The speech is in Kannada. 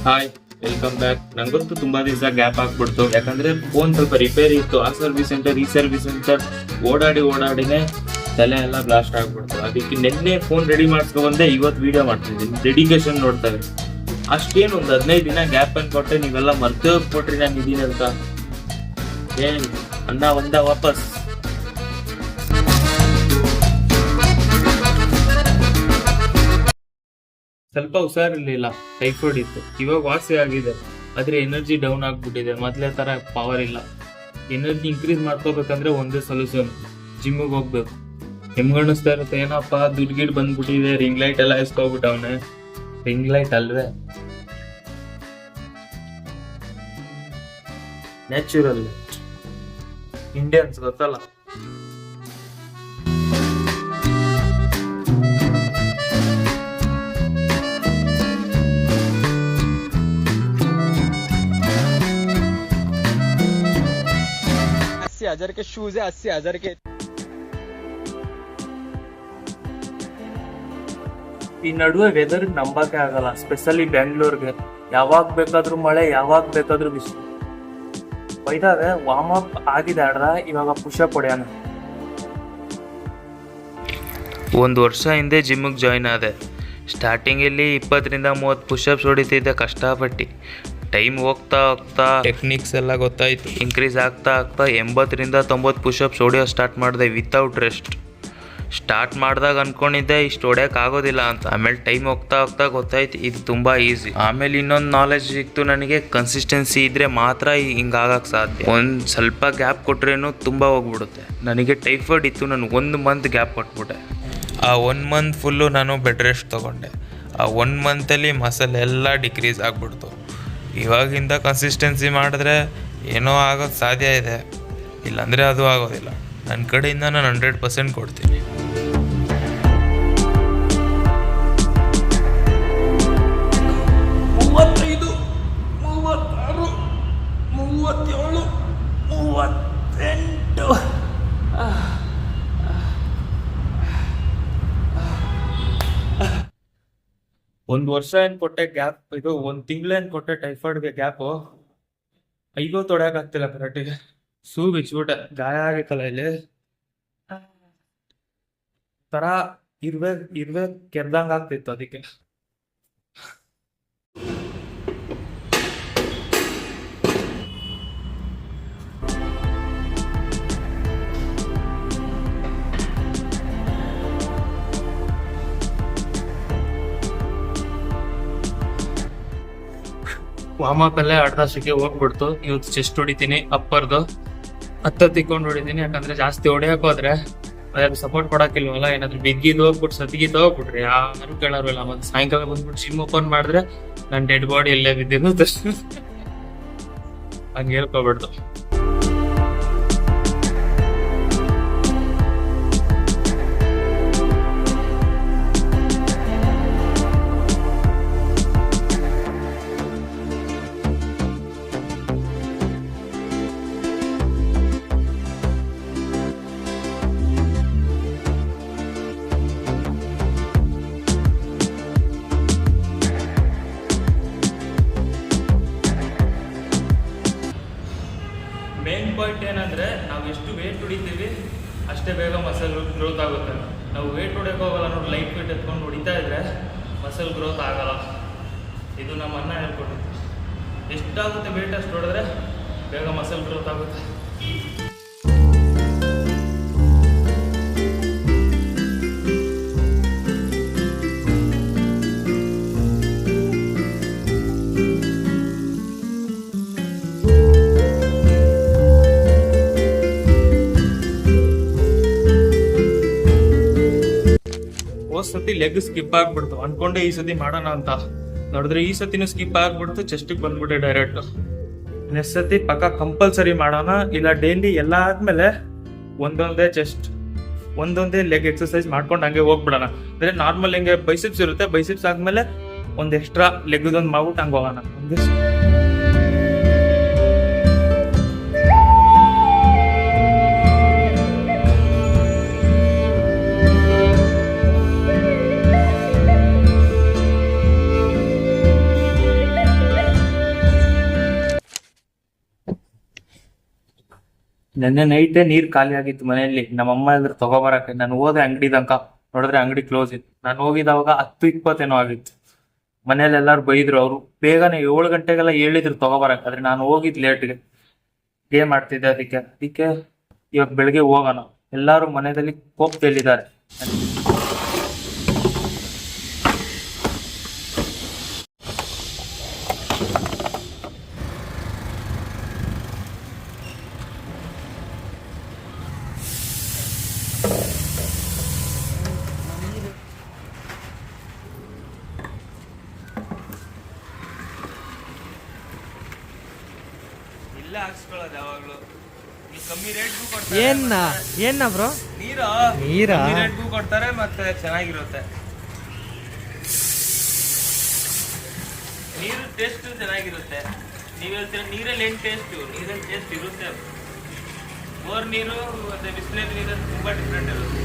Hi, welcome back. ನಂಗಂತೂ ತುಂಬಾ ದಿವಸ ಗ್ಯಾಪ್ ಆಗ್ಬಿಡ್ತು. ಯಾಕಂದ್ರೆ ಫೋನ್ ಸ್ವಲ್ಪ ರಿಪೇರಿ ಇತ್ತು. ಆ ಸರ್ವಿಸ್ ಸೆಂಟರ್ ಈ ಸರ್ವಿಸ್ ಸೆಂಟರ್ ಓಡಾಡಿನೇ ತಲೆ ಎಲ್ಲ ಬ್ಲಾಸ್ಟ್ ಆಗ್ಬಿಡ್ತು. ಅದಕ್ಕೆ ನಿನ್ನೆ ಫೋನ್ ರೆಡಿ ಬಂದೆ, ಇವತ್ತು ವಿಡಿಯೋ ಮಾಡ್ತಿದ್ದೀನಿ. ಡೆಡಿಕೇಶನ್ ನೋಡ್ತಾರೆ. ಅಷ್ಟೇನು ಒಂದು 15 ದಿನ ಗ್ಯಾಪ್ ಕೊಟ್ಟೆ, ನೀವೆಲ್ಲ ಮರ್ತೇ ಹೋಗ್ಬಿಟ್ರಿ ನಾನು ಇದೀನಿ ಅಂತ. ಏನ್ ಅನ್ನ ಒಂದ ವಾಪಸ್. ಸ್ವಲ್ಪ ಹುಷಾರಿರ್ಲಿಲ್ಲ, ಟೈಫಾಯ್ಡ್ ಇತ್ತು. ಇವಾಗ ವಾಸಿ ಆಗಿದೆ, ಆದ್ರೆ ಎನರ್ಜಿ ಡೌನ್ ಆಗ್ಬಿಟ್ಟಿದೆ. ಮೊದ್ಲೇ ತರ ಪವರ್ ಇಲ್ಲ. ಎನರ್ಜಿ ಇನ್ಕ್ರೀಸ್ ಮಾಡ್ಕೋಬೇಕಂದ್ರೆ ಒಂದೇ ಸೊಲ್ಯೂಷನ್, ಜಿಮ್ಮಿಗೆ ಹೋಗ್ಬೇಕು. ನಿಮ್ಗಣಿಸ್ತಾ ಇರುತ್ತೆ ಏನಪ್ಪ ದುಡ್ಡು ಗಿಡ್ ಬಂದ್ಬಿಟ್ಟಿದೆ, ರಿಂಗ್ ಲೈಟ್ ಎಲ್ಲ ಎಸ್ಕೋಬಿಟ್ಟವನೆ. ರಿಂಗ್ ಲೈಟ್ ಅಲ್ವೇ, ನ್ಯಾಚುರಲ್ ಇಂಡಿಯನ್ಸ್ ಗೊತ್ತಲ್ಲ. हजार के शूज है, 80,000 के. ಈ ನಡುವೆ ವೆದರ್ ನಂಬಕ್ಕೆ ಆಗಲ್ಲ, ಸ್ಪೆಷಲಿ ಬೆಂಗಳೂರಿಗೆ. ಯಾವಾಗ ಬೇಕಾದ್ರೂ ಮಳೆ, ಯಾವಾಗ ಬೇಕಾದ್ರೂ ಬಿಸಿಲು. ಬೈದಾವೆ ವಾರ್ಮ್ ಅಪ್ ಆಗಿದೆ ಆಡ್ರ, ಇವಾಗ ಪುಷಪ್ ಹೊಡೆಯೋಣ. ಒಂದು ವರ್ಷ ಹಿಂದೆ ಜಿಮ್ಮಿಗೆ ಜಾಯ್ನ್ ಆದೆ. ಸ್ಟಾರ್ಟಿಂಗಲ್ಲಿ 20ರಿಂದ 30 ಪುಷಪ್ಸ್ ಹೊಡಿತಿದ್ದೆ ಕಷ್ಟಪಟ್ಟು. ಟೈಮ್ ಹೋಗ್ತಾ ಟೆಕ್ನಿಕ್ಸ್ ಎಲ್ಲ ಗೊತ್ತಾಯ್ತು. ಇನ್ಕ್ರೀಸ್ ಆಗ್ತಾ 80ರಿಂದ 90 ಪುಷಪ್ಸ್ ಹೊಡೆಯೋ ಸ್ಟಾರ್ಟ್ ಮಾಡಿದೆ ವಿತೌಟ್ ರೆಸ್ಟ್. ಸ್ಟಾರ್ಟ್ ಮಾಡಿದಾಗ ಅನ್ಕೊಂಡಿದ್ದೆ ಇಷ್ಟು ಹೊಡೆಯೋಕೆ ಆಗೋದಿಲ್ಲ ಅಂತ. ಆಮೇಲೆ ಟೈಮ್ ಹೋಗ್ತಾ ಗೊತ್ತಾಯ್ತು ಇದು ತುಂಬ ಈಸಿ. ಆಮೇಲೆ ಇನ್ನೊಂದು ನಾಲೆಜ್ ಸಿಕ್ತು ನನಗೆ, ಕನ್ಸಿಸ್ಟೆನ್ಸಿ ಇದ್ದರೆ ಮಾತ್ರ ಹಿಂಗಾಗಕ್ಕೆ ಸಾಧ್ಯ. ಒಂದು ಸ್ವಲ್ಪ ಗ್ಯಾಪ್ ಕೊಟ್ರೇನು ತುಂಬ ಹೋಗ್ಬಿಡುತ್ತೆ. ನನಗೆ ಟೈಫಾಯ್ಡ್ ಇತ್ತು, ನಾನು 1 ಮಂತ್ ಗ್ಯಾಪ್ ಕೊಟ್ಬಿಟ್ಟೆ. ಆ 1 ಮಂತ್ ಫುಲ್ಲು ನಾನು ಬೆಡ್ ರೆಸ್ಟ್ ತೊಗೊಂಡೆ. ಆ 1 ಮಂತಲ್ಲಿ ಮಸಲ್ ಎಲ್ಲ ಡಿಕ್ರೀಸ್ ಆಗಿಬಿಡ್ತು. ಇವಾಗಿಂದ ಕನ್ಸಿಸ್ಟೆನ್ಸಿ ಮಾಡಿದ್ರೆ ಏನೋ ಆಗೋದು ಸಾಧ್ಯ ಇದೆ, ಇಲ್ಲಾಂದರೆ ಅದು ಆಗೋದಿಲ್ಲ. ನನ್ನ ಕಡೆಯಿಂದ ನಾನು 100% ಕೊಡ್ತೀನಿ. ಒಂದು ವರ್ಷ ಏನು ಕೊಟ್ಟೆ ಗ್ಯಾಪ್, ಇದು 1 ತಿಂಗಳು ಏನು ಕೊಟ್ಟೆ ಟೈಫಾಯ್ಡ್ಗೆ ಗ್ಯಾಪು. ಐಗೋ ತೊಡಕಾಗ್ತಿಲ್ಲ ಕರೆಕ್ಟಿಗೆ. ಸೂ ಬಿಚ್ಬಿಟ್ಟೆ, ಗಾಯ ಆಗೈತಲ್ಲ ಇಲ್ಲಿ. ತರ ಇರ್ವೆ ಕೆರ್ದಂಗೆ ಆಗ್ತಿತ್ತು ಅದಕ್ಕೆ. ವಾರ್ಮಪ್ ಅಲ್ಲೇ ಅರ್ಧಕ್ಕೆ ಹೋಗ್ಬಿಡ್ತು. ಇವತ್ತು ಚೆಸ್ಟ್ ಹೊಡಿತೀನಿ, ಅಪ್ಪರ್ದು 10 ತಿಕ್ಕೊಂಡು ಹೊಡಿತೀನಿ. ಯಾಕಂದ್ರೆ ಜಾಸ್ತಿ ಹೊಡೆಯಕ್ಕೆ ಹೋದ್ರೆ ಅದ್ಯಾರು ಸಪೋರ್ಟ್ ಕೊಡಕ್ಕಿಲ್ವಲ್ಲ. ಏನಾದ್ರು ಬಿದ್ದಿದ್ದು ಹೋಗ್ಬಿಟ್ಟು ಸತಿಗಿದ್ದು ಹೋಗ್ಬಿಟ್ರಿ ಯಾರು ಕೇಳೋರಿಲ್ಲ. ಮತ್ತೆ ಸಾಯಂಕಾಲ ಬಂದ್ಬಿಟ್ಟು ಜಿಮ್ ಓಪನ್ ಮಾಡಿದ್ರೆ ನನ್ನ ಡೆಡ್ ಬಾಡಿ ಎಲ್ಲೇ ಬಿದ್ದಿದ್ದು ಹಂಗೆ ಹೇಳ್ಕೊಬಿಡ್ತು. ಮೇನ್ ಪಾಯಿಂಟ್ ಏನಂದರೆ, ನಾವು ಎಷ್ಟು ವೇಟ್ ಹೊಡಿತೀವಿ ಅಷ್ಟೇ ಬೇಗ ಮಸಲ್ ಗ್ರೋತ್ ಆಗುತ್ತೆ. ನಾವು ವೇಟ್ ಹೊಡೆಯೋಕೆ ಹೋಗಲ್ಲ ನೋಡಿ, ಲೈಟ್ ವೇಟ್ ಎತ್ಕೊಂಡು ಹೊಡಿತಾ ಇದ್ರೆ ಮಸಲ್ ಗ್ರೋತ್ ಆಗಲ್ಲ. ಇದು ನಮ್ಮ ಅಣ್ಣ ಹೇಳ್ಕೊಟ್ಟಿದ್ದು. ಎಷ್ಟಾಗುತ್ತೆ ವೇಟ್ ಅಷ್ಟು ಹೊಡೆದ್ರೆ ಬೇಗ ಮಸಲ್ ಗ್ರೋತ್ ಆಗುತ್ತೆ. ಸತಿ ಲೆಗ್ ಸ್ಕಿಪ್ ಆಗ್ಬಿಡ್ತು, ಅನ್ಕೊಂಡೆ ಈ ಸತಿ ಮಾಡೋಣ ಅಂತ. ನೋಡಿದ್ರೆ ಈ ಸತಿನೂ ಸ್ಕಿಪ್ ಆಗ್ಬಿಡ್ತು, ಚೆಸ್ಟಿಗೆ ಬಂದ್ಬಿಟ್ಟೆ ಡೈರೆಕ್ಟ್. ನೆಕ್ಸ್ಟ್ ಸತಿ ಪಕ್ಕ ಕಂಪಲ್ಸರಿ ಮಾಡೋಣ. ಇಲ್ಲ ಡೈಲಿ ಎಲ್ಲ ಆದ್ಮೇಲೆ ಒಂದೊಂದೇ ಚೆಸ್ಟ್, ಒಂದೊಂದೇ ಲೆಗ್ ಎಕ್ಸರ್ಸೈಸ್ ಮಾಡ್ಕೊಂಡು ಹಂಗೆ ಹೋಗ್ಬಿಡೋಣ. ಅಂದ್ರೆ ನಾರ್ಮಲ್ ಹಿಂಗೆ ಬೈಸಿಪ್ಸ್ ಇರುತ್ತೆ, ಬೈಸಿಪ್ಸ್ ಆದ್ಮೇಲೆ ಒಂದು ಎಕ್ಸ್ಟ್ರಾ ಲೆಗ್ದೊಂದು ಮಾಡ್ಬಿಟ್ಟು ಹಂಗೆ ಹೋಗೋಣ. ನೆನ್ನೆ ನೈಟೇ ನೀರು ಖಾಲಿ ಆಗಿತ್ತು ಮನೆಯಲ್ಲಿ. ನಮ್ಮಮ್ಮ ಇದ್ರೆ ತಗೋಬರಕ್ಕೆ. ನಾನು ಹೋದೆ ಅಂಗಡಿ ತನಕ, ನೋಡಿದ್ರೆ ಅಂಗಡಿ ಕ್ಲೋಸ್ ಇತ್ತು. ನಾನು ಹೋಗಿದ್ದವಾಗ 10:20 ಆಗಿತ್ತು. ಮನೇಲಿ ಎಲ್ಲಾರು ಬೈದ್ರು. ಅವರು ಬೇಗನೆ 7 ಗಂಟೆಗೆಲ್ಲ ಹೇಳಿದ್ರು ತಗೋಬರಕ್ಕೆ. ಆದ್ರೆ ನಾನು ಹೋಗಿದ್ ಲೇಟ್ಗೆ. ಏನ್ ಮಾಡ್ತಿದ್ದೆ ಅದಕ್ಕೆ ಇವಾಗ ಬೆಳಿಗ್ಗೆ ಹೋಗೋಣ. ಎಲ್ಲಾರು ಮನೆಯಲ್ಲಿ ಕೋಪದಲ್ಲಿದ್ದಾರೆ. ಇಲ್ಲ ಹಾಕ್ಸ್ಕೊಳ್ಳೋದು ಯಾವಾಗ್ಲೂ. ಈ ಕಮ್ಮಿ ರೇಟ್ಗೂ ಕೊಡ್ತಾರೆ. ಏನ್ನ ಬ್ರೋ? ನೀರಾ ನೀರಾ? ಕಮ್ಮಿ ರೇಟ್ಗೂ ಕೊಡ್ತಾರೆ, ಮತ್ತೆ ಚೆನ್ನಾಗಿರುತ್ತೆ. ನೀರು ಟೇಸ್ಟ್ ಚೆನ್ನಾಗಿರುತ್ತೆ. ನೀವು ಹೇಳ್ತೀರ ನೀರಲ್ಲಿ ಏನು ಟೇಸ್ಟ್? ನೀರಲ್ಲಿ ಟೇಸ್ಟ್ ಇರುತ್ತೆ. ಬೋರ್ ನೀರು ಮತ್ತೆ ಬಿಸಿಲೇರಿ ನೀರು ತುಂಬಾ ಡಿಫ್ರೆಂಟ್ ಇರುತ್ತೆ.